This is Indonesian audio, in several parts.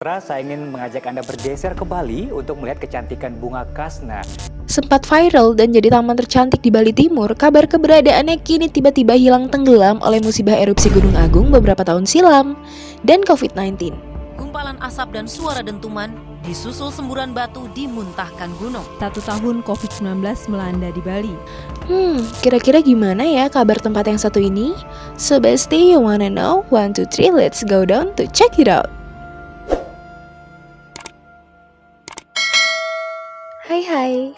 Saya ingin mengajak Anda bergeser ke Bali untuk melihat kecantikan bunga kasna. Sempat viral dan jadi taman tercantik di Bali Timur, kabar keberadaannya kini tiba-tiba hilang tenggelam oleh musibah erupsi Gunung Agung beberapa tahun silam dan COVID-19. Gumpalan asap dan suara dentuman disusul semburan batu dimuntahkan gunung. 1 tahun COVID-19 melanda di Bali. Kira-kira gimana ya kabar tempat yang satu ini? So Besti, you wanna know? 1, 2, 3, let's go down to check it out. Hai,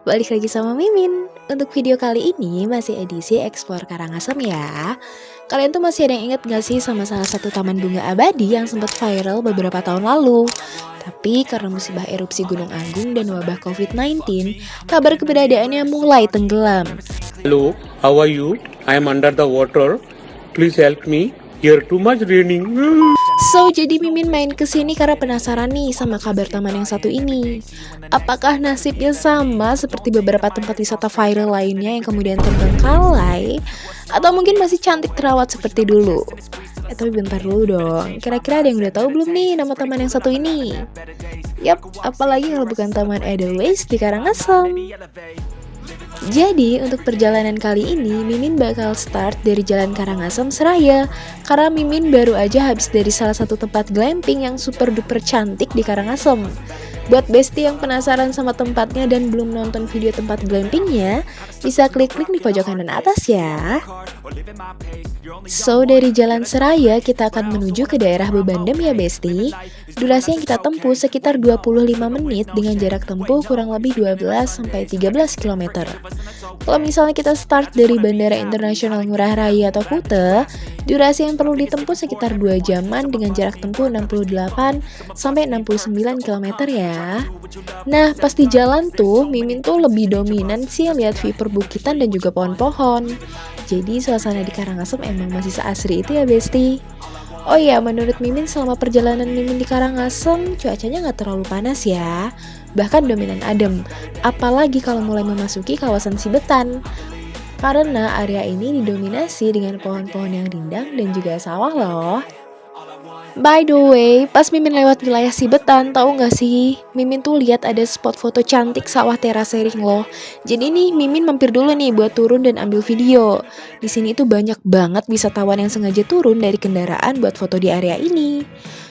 balik lagi sama Mimin. Untuk video kali ini masih edisi Explore Karangasem ya. Kalian tuh masih ada yang inget gak sih sama salah satu taman bunga abadi yang sempat viral beberapa tahun lalu? Tapi karena musibah erupsi Gunung Agung dan wabah COVID-19, kabar keberadaannya mulai tenggelam. Hello, how are you? I am under the water. Please help me. Here too much raining. So, jadi Mimin main kesini karena penasaran nih sama kabar taman yang satu ini. Apakah nasibnya sama seperti beberapa tempat wisata viral lainnya yang kemudian terbengkalai? Atau mungkin masih cantik terawat seperti dulu? Tapi bentar dulu dong, kira-kira ada yang udah tahu belum nih nama taman yang satu ini? Yap, apalagi kalau bukan Taman Edelweiss di Karangasem. Jadi untuk perjalanan kali ini Mimin bakal start dari Jalan Karangasem Seraya, karena Mimin baru aja habis dari salah satu tempat glamping yang super duper cantik di Karangasem. Buat Besti yang penasaran sama tempatnya dan belum nonton video tempat glampingnya, bisa klik-klik di pojok kanan atas ya. So, dari Jalan Seraya kita akan menuju ke daerah Bebandem ya Besti. Durasi yang kita tempuh sekitar 25 menit dengan jarak tempuh kurang lebih 12-13 km. Kalau misalnya kita start dari Bandara Internasional Ngurah Rai atau Kute, durasi yang perlu ditempuh sekitar 2 jaman dengan jarak tempuh 68-69 km ya. Nah, pas di jalan tuh, Mimin tuh lebih dominan sih lihat view perbukitan dan juga pohon-pohon. Jadi suasana di Karangasem emang masih seasri itu ya Besti. Oh iya, menurut Mimin selama perjalanan Mimin di Karangasem, cuacanya nggak terlalu panas ya. Bahkan dominan adem, apalagi kalau mulai memasuki kawasan Sibetan. Karena area ini didominasi dengan pohon-pohon yang rindang dan juga sawah loh. By the way, pas Mimin lewat wilayah Sibetan, tahu nggak sih? Mimin tuh lihat ada spot foto cantik sawah terasering loh. Jadi nih Mimin mampir dulu nih buat turun dan ambil video. Di sini tuh banyak banget wisatawan yang sengaja turun dari kendaraan buat foto di area ini.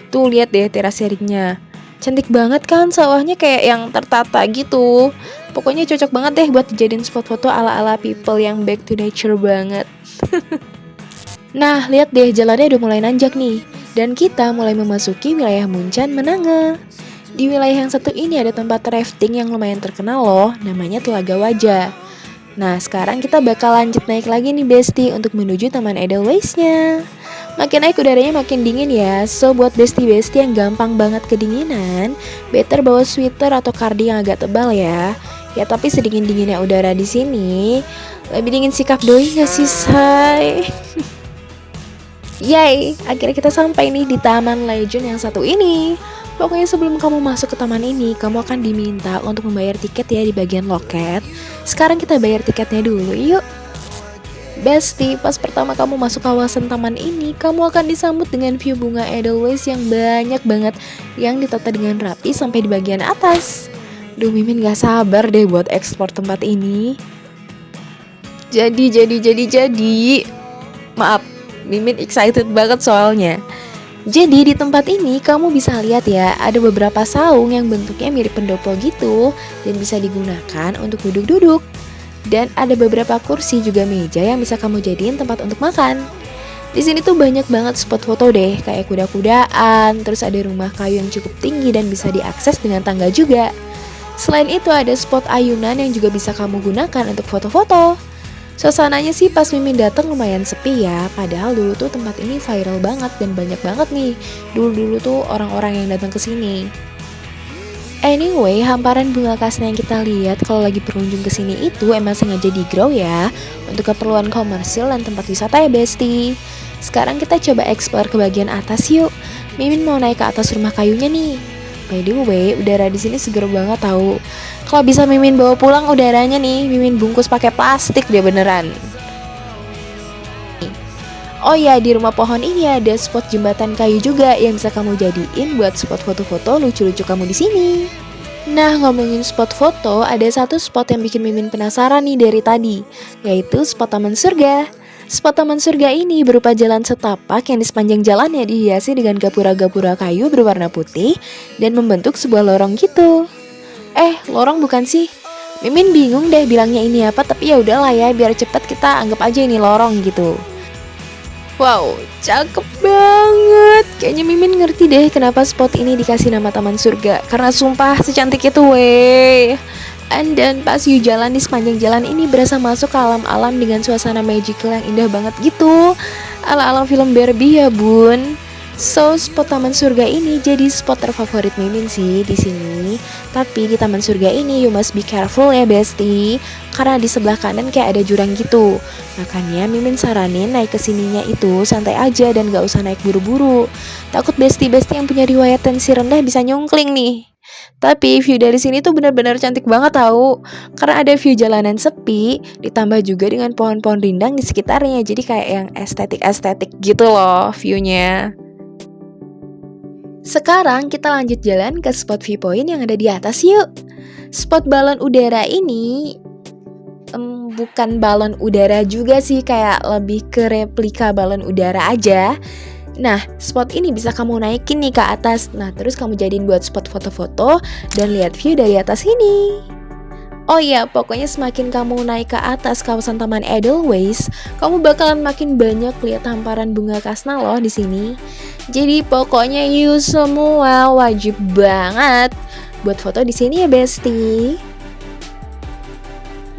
Tuh lihat deh teraseringnya. Cantik banget kan sawahnya kayak yang tertata gitu. Pokoknya cocok banget deh buat dijadiin spot foto ala-ala people yang back to nature banget. Nah, lihat deh jalannya udah mulai nanjak nih. Dan kita mulai memasuki wilayah Muncan Menanga. Di wilayah yang satu ini ada tempat rafting yang lumayan terkenal loh, namanya Telaga Wajah. Nah, sekarang kita bakal lanjut naik lagi nih Besti untuk menuju Taman Edelweiss-nya. Makin naik udaranya makin dingin ya, so buat Besti-Besti yang gampang banget kedinginan, better bawa sweater atau kardi yang agak tebal ya. Ya tapi sedingin-dinginnya udara di sini, lebih dingin sikap doi nggak sih say? Yay, akhirnya kita sampai nih di Taman Legend yang satu ini. Pokoknya sebelum kamu masuk ke taman ini, kamu akan diminta untuk membayar tiket ya di bagian loket. Sekarang kita bayar tiketnya dulu, yuk. Besti, pas pertama kamu masuk kawasan taman ini, kamu akan disambut dengan view bunga Edelweiss yang banyak banget, yang ditata dengan rapi sampai di bagian atas. Duh, Mimin gak sabar deh buat eksplor tempat ini. Jadi. Maaf, Mimin excited banget soalnya. Jadi di tempat ini kamu bisa lihat ya, ada beberapa saung yang bentuknya mirip pendopo gitu dan bisa digunakan untuk duduk-duduk. Dan ada beberapa kursi juga meja yang bisa kamu jadiin tempat untuk makan. Di sini tuh banyak banget spot foto deh, kayak kuda-kudaan, terus ada rumah kayu yang cukup tinggi dan bisa diakses dengan tangga juga. Selain itu ada spot ayunan yang juga bisa kamu gunakan untuk foto-foto. Suasananya sih pas Mimin datang lumayan sepi ya, padahal dulu tuh tempat ini viral banget dan banyak banget nih dulu tuh orang-orang yang datang ke sini. Anyway, hamparan bunga kasna yang kita lihat kalau lagi berkunjung ke sini itu emang sengaja di-grow ya untuk keperluan komersil dan tempat wisata ya Besti. Sekarang kita coba explore ke bagian atas yuk. Mimin mau naik ke atas rumah kayunya nih. By the way, udara di sini seger banget tahu. Kalau bisa Mimin bawa pulang udaranya nih, Mimin bungkus pakai plastik dia beneran. Oh ya, di rumah pohon ini ada spot jembatan kayu juga yang bisa kamu jadiin buat spot foto-foto lucu-lucu kamu di sini. Nah, ngomongin spot foto, ada satu spot yang bikin Mimin penasaran nih dari tadi, yaitu spot Taman Surga. Spot Taman Surga ini berupa jalan setapak yang di sepanjang jalannya dihiasi dengan gapura-gapura kayu berwarna putih dan membentuk sebuah lorong gitu. Lorong bukan sih? Mimin bingung deh bilangnya ini apa, tapi ya udahlah ya, biar cepet kita anggap aja ini lorong gitu. Wow, cakep banget. Kayaknya Mimin ngerti deh kenapa spot ini dikasih nama Taman Surga. Karena sumpah secantik itu weh. Dan pas you jalan di sepanjang jalan ini berasa masuk ke alam-alam dengan suasana magical yang indah banget gitu. Ala-ala film Barbie ya bun. So, spot Taman Surga ini jadi spot terfavorit Mimin sih di sini. Tapi di Taman Surga ini you must be careful ya bestie, karena di sebelah kanan kayak ada jurang gitu. Makanya Mimin saranin naik ke sininya itu santai aja dan gak usah naik buru-buru. Takut bestie-bestie yang punya riwayat tensi rendah bisa nyungkling nih. Tapi view dari sini tuh benar-benar cantik banget tahu. Karena ada view jalanan sepi, ditambah juga dengan pohon-pohon rindang di sekitarnya. Jadi kayak yang estetik-estetik gitu loh viewnya. Sekarang kita lanjut jalan ke spot viewpoint yang ada di atas yuk. Spot balon udara ini bukan balon udara juga sih, kayak lebih ke replika balon udara aja. Nah, spot ini bisa kamu naikin nih ke atas. Nah, terus kamu jadiin buat spot foto-foto dan lihat view dari atas ini. Oh iya, pokoknya semakin kamu naik ke atas kawasan Taman Edelweiss, kamu bakalan makin banyak lihat hamparan bunga kasna loh di sini. Jadi pokoknya you semua wajib banget buat foto di sini ya bestie.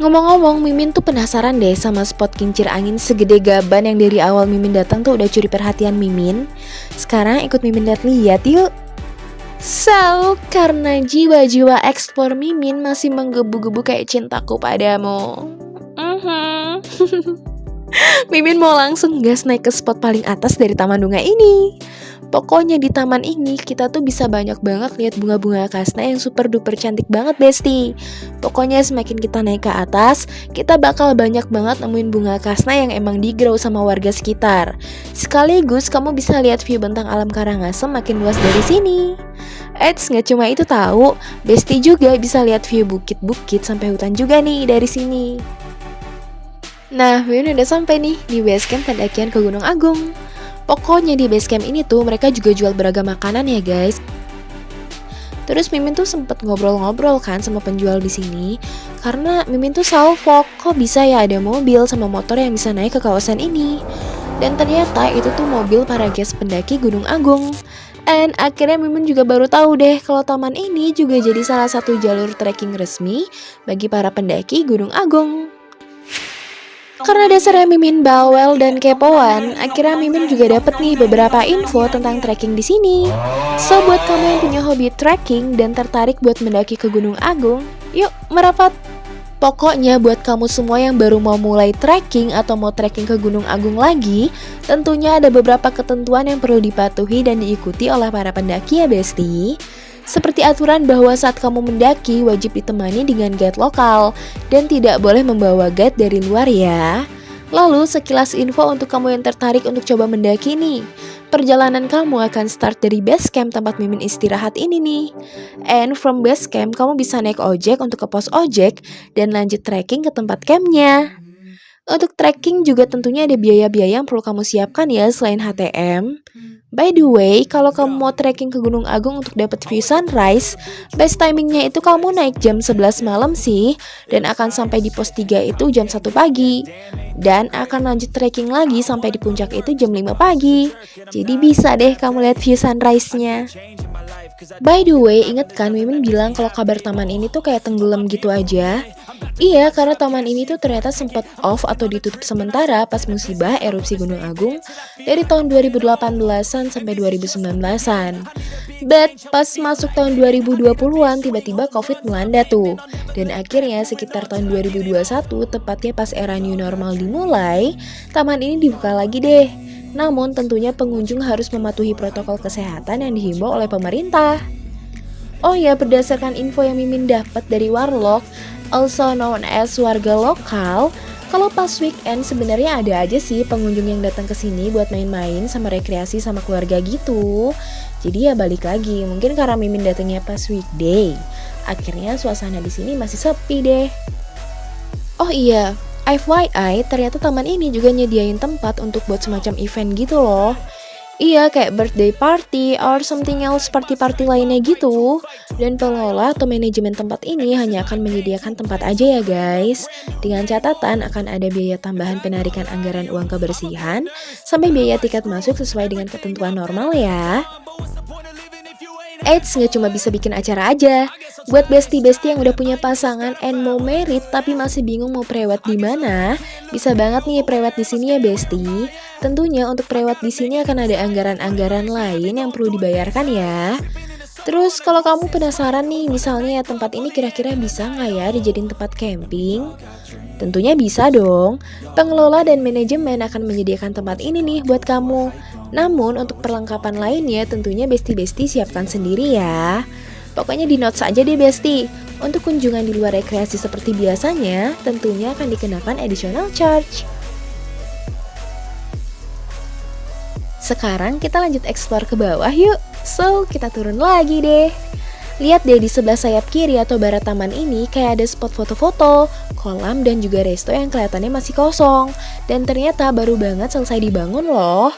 Ngomong-ngomong, Mimin tuh penasaran deh sama spot kincir angin segede gaban yang dari awal Mimin datang tuh udah curi perhatian Mimin. Sekarang ikut Mimin lihat yuk. So, karena jiwa-jiwa eksplor Mimin masih menggebu-gebu kayak cintaku padamu. Mimin mau langsung gas naik ke spot paling atas dari taman bunga ini. Pokoknya di taman ini kita tuh bisa banyak banget lihat bunga-bunga kasna yang super duper cantik banget bestie. Pokoknya semakin kita naik ke atas, kita bakal banyak banget nemuin bunga kasna yang emang digrow sama warga sekitar. Sekaligus kamu bisa lihat view bentang alam Karangasem makin luas dari sini. Gak cuma itu tahu, bestie juga bisa lihat view bukit-bukit sampai hutan juga nih dari sini. Nah, Mimin udah sampai nih di basecamp pendakian ke Gunung Agung. Pokoknya di basecamp ini tuh mereka juga jual beragam makanan ya guys. Terus Mimin tuh sempet ngobrol-ngobrol kan sama penjual di sini, karena Mimin tuh salfok kok bisa ya ada mobil sama motor yang bisa naik ke kawasan ini. Dan ternyata itu tuh mobil para guys pendaki Gunung Agung. Dan akhirnya Mimin juga baru tahu deh kalau taman ini juga jadi salah satu jalur trekking resmi bagi para pendaki Gunung Agung. Karena dasarnya Mimin bawel dan kepoan, akhirnya Mimin juga dapet nih beberapa info tentang trekking di sini. So buat kamu yang punya hobi trekking dan tertarik buat mendaki ke Gunung Agung, yuk merapat. Pokoknya buat kamu semua yang baru mau mulai trekking atau mau trekking ke Gunung Agung lagi, tentunya ada beberapa ketentuan yang perlu dipatuhi dan diikuti oleh para pendaki ya bestie. Seperti aturan bahwa saat kamu mendaki wajib ditemani dengan guide lokal dan tidak boleh membawa guide dari luar ya. Lalu sekilas info untuk kamu yang tertarik untuk coba mendaki nih. Perjalanan kamu akan start dari base camp tempat Mimin istirahat ini nih. And from base camp kamu bisa naik ojek untuk ke pos ojek dan lanjut trekking ke tempat campnya. Untuk trekking juga tentunya ada biaya-biaya yang perlu kamu siapkan ya selain HTM. By the way, kalau kamu mau trekking ke Gunung Agung untuk dapat view sunrise, best timingnya itu kamu naik jam 11 malam sih, dan akan sampai di pos 3 itu jam 1 pagi. Dan akan lanjut trekking lagi sampai di puncak itu jam 5 pagi. Jadi bisa deh kamu lihat view sunrise-nya. By the way, inget kan Mimin bilang kalau kabar taman ini tuh kayak tenggelam gitu aja? Iya, karena taman ini tuh ternyata sempat off atau ditutup sementara pas musibah erupsi Gunung Agung dari tahun 2018-an sampai 2019-an. But pas masuk tahun 2020-an tiba-tiba COVID melanda tuh. Dan akhirnya sekitar tahun 2021, tepatnya pas era new normal dimulai, taman ini dibuka lagi deh. Namun tentunya pengunjung harus mematuhi protokol kesehatan yang dihimbau oleh pemerintah. Oh ya, berdasarkan info yang Mimin dapat dari Warlock, also known as warga lokal, Kalau pas weekend sebenarnya ada aja sih pengunjung yang datang ke sini buat main-main sama rekreasi sama keluarga gitu. Jadi ya balik lagi, mungkin karena Mimin datangnya pas weekday, akhirnya suasana di sini masih sepi deh. Oh iya, FYI, ternyata taman ini juga nyediain tempat untuk buat semacam event gitu loh. Iya, kayak birthday party or something else party-party lainnya gitu. Dan pengelola atau manajemen tempat ini hanya akan menyediakan tempat aja ya guys. Dengan catatan akan ada biaya tambahan penarikan anggaran uang kebersihan sampai biaya tiket masuk sesuai dengan ketentuan normal ya. Eits, nggak cuma bisa bikin acara aja. Buat bestie-bestie yang udah punya pasangan and mau married tapi masih bingung mau prewed di mana, bisa banget nih prewed di sini ya bestie. Tentunya untuk prewed di sini akan ada anggaran-anggaran lain yang perlu dibayarkan ya. Terus kalau kamu penasaran nih, misalnya tempat ini kira-kira bisa nggak ya dijadiin tempat camping? Tentunya bisa dong. Pengelola dan manajemen akan menyediakan tempat ini nih buat kamu. Namun untuk perlengkapan lainnya tentunya bestie-bestie siapkan sendiri ya. Pokoknya di notes aja deh bestie. Untuk kunjungan di luar rekreasi seperti biasanya, tentunya akan dikenakan additional charge. Sekarang kita lanjut explore ke bawah yuk. So, kita turun lagi deh. Lihat deh di sebelah sayap kiri atau barat taman ini kayak ada spot foto-foto, kolam dan juga resto yang kelihatannya masih kosong. Dan ternyata baru banget selesai dibangun loh.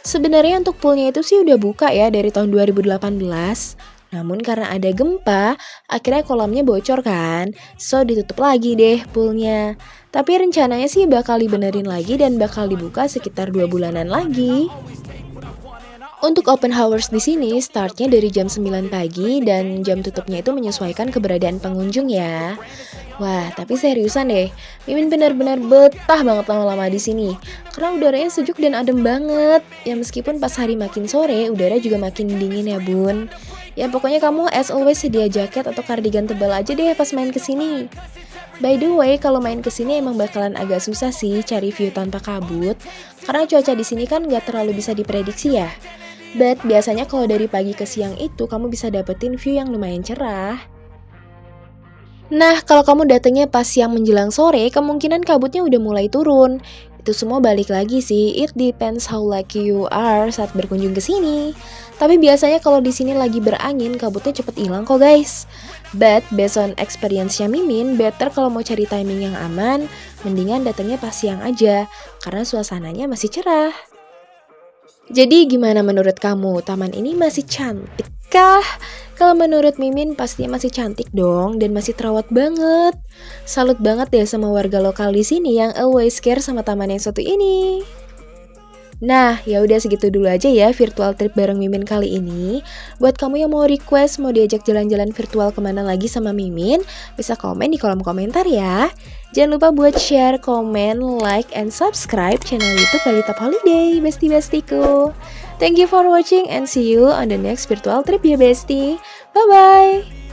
Sebenarnya untuk poolnya itu sih udah buka ya dari tahun 2018. Namun karena ada gempa, akhirnya kolamnya bocor kan. So ditutup lagi deh poolnya. Tapi rencananya sih bakal dibenerin lagi dan bakal dibuka sekitar 2 bulanan lagi. Untuk open hours di sini startnya dari jam 9 pagi dan jam tutupnya itu menyesuaikan keberadaan pengunjung ya. Wah, tapi seriusan deh, Mimin benar-benar betah banget lama-lama di sini. Karena udaranya sejuk dan adem banget. Ya meskipun pas hari makin sore, udara juga makin dingin ya bun. Ya pokoknya kamu as always sedia jaket atau kardigan tebal aja deh pas main kesini. By the way, kalau main kesini emang bakalan agak susah sih cari view tanpa kabut. Karena cuaca di sini kan gak terlalu bisa diprediksi ya. But biasanya kalau dari pagi ke siang itu kamu bisa dapetin view yang lumayan cerah. Nah, kalau kamu datangnya pas siang menjelang sore, kemungkinan kabutnya udah mulai turun. Itu semua balik lagi sih, it depends how lucky you are saat berkunjung ke sini. Tapi biasanya kalau di sini lagi berangin, kabutnya cepet hilang kok guys. But based on experience-nya Mimin, better kalau mau cari timing yang aman, mendingan datangnya pas siang aja, karena suasananya masih cerah. Jadi gimana menurut kamu? Taman ini masih cantik kah? Kalau menurut Mimin pastinya masih cantik dong dan masih terawat banget. Salut banget deh sama warga lokal di sini yang always care sama taman yang satu ini. Nah, ya udah segitu dulu aja ya virtual trip bareng Mimin kali ini. Buat kamu yang mau request mau diajak jalan-jalan virtual kemana lagi sama Mimin, bisa komen di kolom komentar ya. Jangan lupa buat share, komen, like, and subscribe channel YouTube Balitap Holiday, bestie-bestiku. Thank you for watching and see you on the next virtual trip ya bestie. Bye-bye!